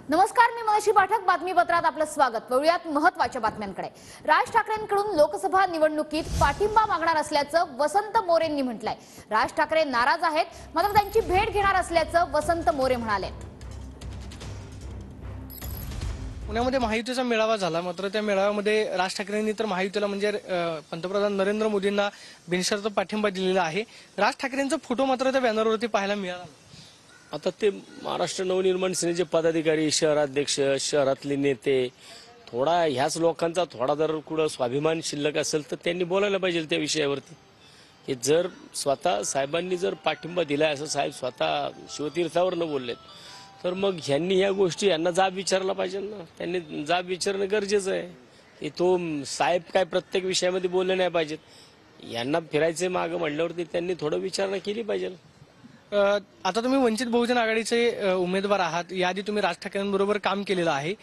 नमस्कार, मी मनोज पाठक. बातमीपत्रात आपलं स्वागत. वळूयात महत्त्वाच्या बातम्यांकडे. राज ठाकरेंकडून लोकसभा निवडणुकीत पाठिंबा मागणार असल्याचं वसंत मोरेंनी म्हटलंय. राज ठाकरे नाराज आहेत, मात्र त्यांची भेट घेणार असल्याचं वसंत मोरे म्हणाले. पुण्यामध्ये महायुतीचा मेळावा झाला, मात्र त्या मेळाव्यामध्ये राज ठाकरेंनी तर महायुतीला म्हणजे पंतप्रधान नरेंद्र मोदींना बिनशर्त पाठिंबा दिलेला आहे. राज ठाकरेंचा फोटो मात्र त्या बॅनरवरती पाहायला मिळाला. आता ते महाराष्ट्र नवनिर्माण सेनेचे पदाधिकारी, शहराध्यक्ष, शहरातले नेते, थोडा ह्याच लोकांचा थोडा जर कुठं स्वाभिमान शिल्लक असेल तर त्यांनी बोलायला पाहिजे त्या विषयावरती. की जर स्वतः साहेबांनी जर पाठिंबा दिलाय असं साहेब स्वतः शिवतीर्थावर न बोललेत, तर मग ह्यांनी ह्या गोष्टी यांना जाब विचारला पाहिजे ना. त्यांनी जाब विचारणं गरजेचं आहे. की तो साहेब काय प्रत्येक विषयामध्ये बोलले नाही पाहिजेत. यांना फिरायचे मागं म्हणल्यावरती त्यांनी थोडं विचारणा केली पाहिजे. आता तुम्ही वंचित बहुजन आघाडीचे उमेदवार आहात. याआधी तुम्ही राज ठाकरेंबरोबर काम केलेलं आहे.